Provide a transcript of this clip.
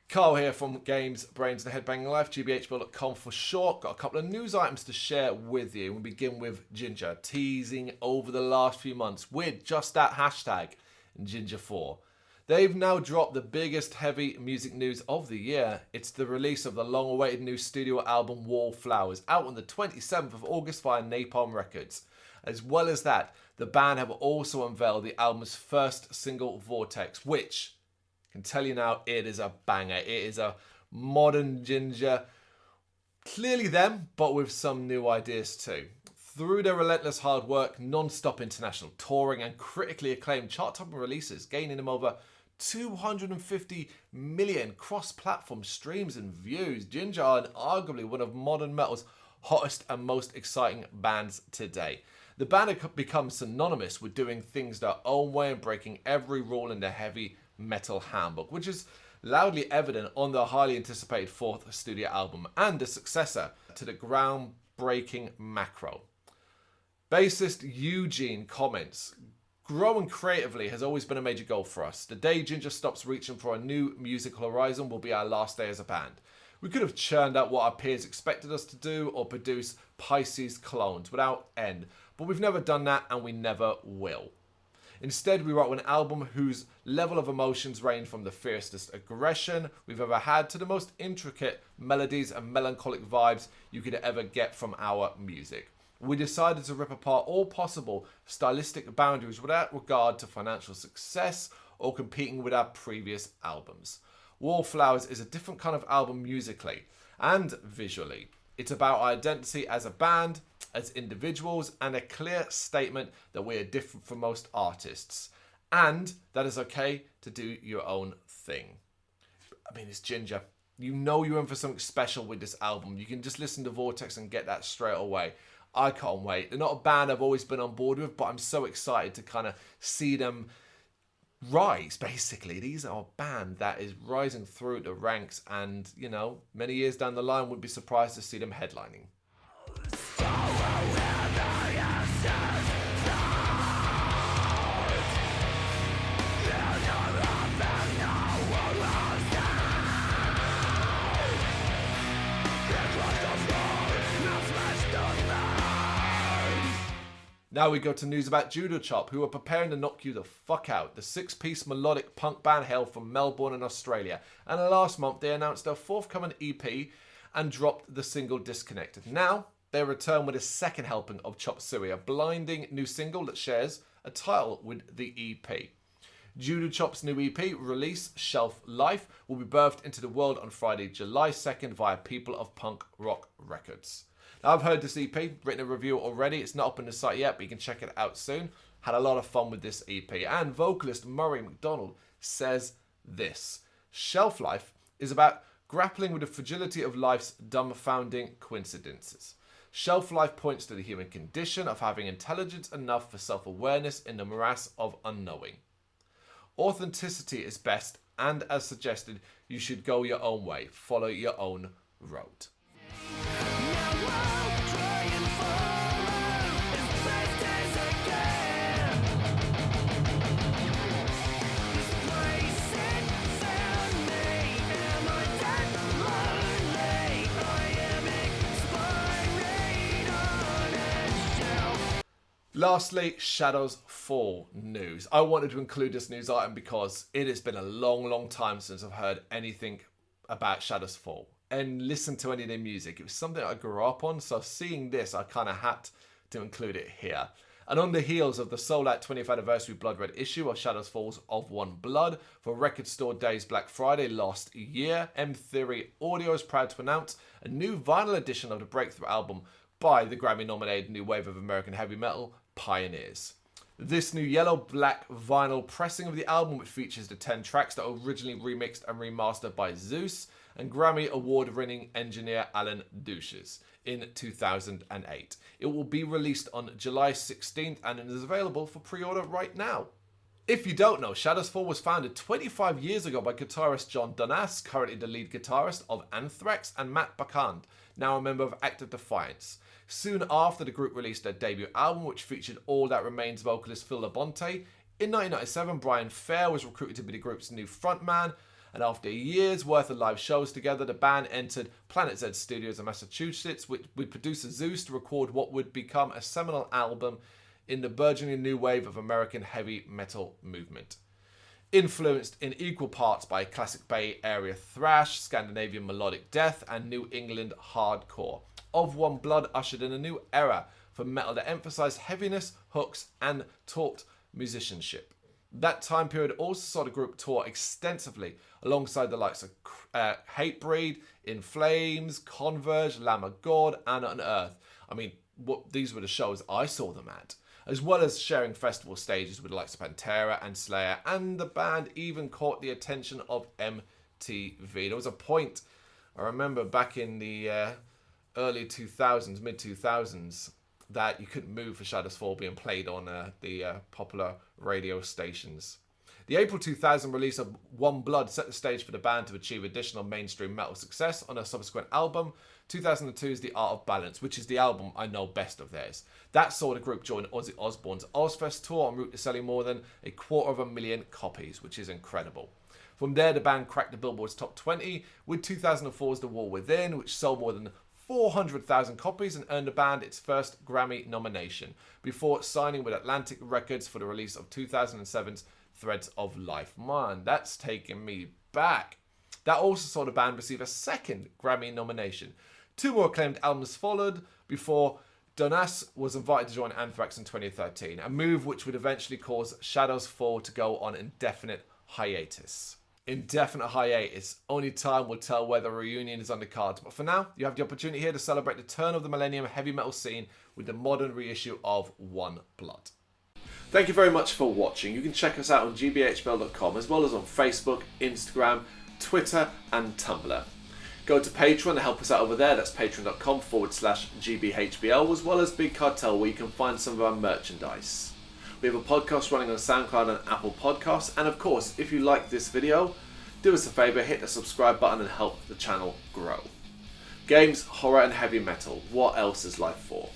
Carl here from Games, Brains and Head-Banging Life, gbhblofficial for short. Got a couple of news items to share with you. We'll begin with Jinjer, teasing over the last few months with just that hashtag, Jinjer4. They've now dropped the biggest heavy music news of the year. It's the release of the long-awaited new studio album Wallflowers, out on the 27th of August via Napalm Records. As well as that, the band have also unveiled the album's first single, Vortex, which, I can tell you now, it is a banger. It is a modern Jinjer, clearly them, but with some new ideas too. Through their relentless hard work, non-stop international touring and critically acclaimed chart-topping releases, gaining them over 250 million cross-platform streams and views, Jinjer are arguably one of modern metal's hottest and most exciting bands today. The band have become synonymous with doing things their own way and breaking every rule in the heavy metal handbook, which is loudly evident on their highly anticipated fourth studio album and the successor to the groundbreaking Macro. Bassist Eugene comments, "Growing creatively has always been a major goal for us. The day Jinjer stops reaching for a new musical horizon will be our last day as a band. We could have churned out what our peers expected us to do or produce Pisces clones without end, but we've never done that and we never will. Instead, we wrote an album whose level of emotions range from the fiercest aggression we've ever had to the most intricate melodies and melancholic vibes you could ever get from our music. We decided to rip apart all possible stylistic boundaries without regard to financial success or competing with our previous albums. Wallflowers is a different kind of album musically and visually. It's about our identity as a band, as individuals, and a clear statement that we are different from most artists, and that it's okay to do your own thing." I mean, it's Jinjer. You know you're in for something special with this album. You can just listen to Vortex and get that straight away. I can't wait. They're not a band I've always been on board with, but I'm so excited to kind of see them rise, basically. These are a band that is rising through the ranks, and, you know, many years down the line, wouldn't be surprised to see them headlining. Now we go to news about Judo CHOP, who are preparing to knock you the fuck out. The six-piece melodic punk band hail from Melbourne in Australia, and last month they announced their forthcoming EP and dropped the single Disconnected. Now they return with a second helping of Chop Suey, a blinding new single that shares a title with the EP. Judo CHOP's new EP release, Shelf Life, will be birthed into the world on Friday, July 2nd via People of Punk Rock Records. Now, I've heard this EP, written a review already. It's not up on the site yet, but you can check it out soon. Had a lot of fun with this EP. And vocalist Murray McDonald says this: "Shelf Life is about grappling with the fragility of life's dumbfounding coincidences. Shelf life points to the human condition of having intelligence enough for self-awareness in the morass of unknowing. Authenticity is best, and as suggested, you should go your own way, follow your own road." Lastly, Shadows Fall news. I wanted to include this news item because it has been a long time since I've heard anything about Shadows Fall and listened to any of their music. It was something I grew up on, so seeing this, I kind of had to include it here. And on the heels of the sold-out 20th anniversary Blood Red issue of Shadows Fall's Of One Blood for Record Store Days Black Friday last year, M Theory Audio is proud to announce a new vinyl edition of the breakthrough album by the Grammy-nominated new wave of American heavy metal, Pioneers. This new yellow-black vinyl pressing of the album, which features the 10 tracks that were originally remixed and remastered by Zeus and Grammy award-winning engineer Alan Douches in 2008. It will be released on July 16th and it is available for pre-order right now. If you don't know, Shadows Fall was founded 25 years ago by guitarist John Donas, currently the lead guitarist of Anthrax, and Matt Bacand, now a member of Act of Defiance. Soon after, the group released their debut album, which featured All That Remains vocalist Phil Labonte. In 1997, Brian Fair was recruited to be the group's new frontman, and after a year's worth of live shows together, the band entered Planet Z Studios in Massachusetts with producer Zeus to record what would become a seminal album in the burgeoning new wave of American heavy metal movement. Influenced in equal parts by classic Bay Area thrash, Scandinavian melodic death, and New England hardcore, Of One Blood ushered in a new era for metal that emphasized heaviness, hooks, and taut musicianship. That time period also saw the group tour extensively alongside the likes of Hatebreed, In Flames, Converge, Lamb of God, and Unearth. I mean, these were the shows I saw them at, as well as sharing festival stages with the likes of Pantera and Slayer, and the band even caught the attention of MTV. There was a point, I remember back in the early 2000s, mid-2000s, that you couldn't move for Shadows Fall being played on the popular radio stations. The April 2000 release of One Blood set the stage for the band to achieve additional mainstream metal success on a subsequent album. 2002 is The Art of Balance, which is the album I know best of theirs. That saw the group join Ozzy Osbourne's Ozfest tour en route to selling more than 250,000 copies, which is incredible. From there, the band cracked the Billboard's top 20 with 2004's The War Within, which sold more than 400,000 copies and earned the band its first Grammy nomination, before signing with Atlantic Records for the release of 2007's Threads of Life. Man, that's taking me back. That also saw the band receive a second Grammy nomination. 2 more acclaimed albums followed before Donas was invited to join Anthrax in 2013, a move which would eventually cause Shadows Fall to go on indefinite hiatus. Indefinite hiatus. Only time will tell whether a reunion is on the cards. But for now, you have the opportunity here to celebrate the turn of the millennium heavy metal scene with the modern reissue of One Blood. Thank you very much for watching. You can check us out on gbhbl.com as well as on Facebook, Instagram, Twitter and Tumblr. Go to Patreon to help us out over there. That's patreon.com/gbhbl, as well as Big Cartel, where you can find some of our merchandise. We have a podcast running on SoundCloud and Apple Podcasts. And of course, if you like this video, do us a favour, hit the subscribe button and help the channel grow. Games, horror and heavy metal. What else is life for?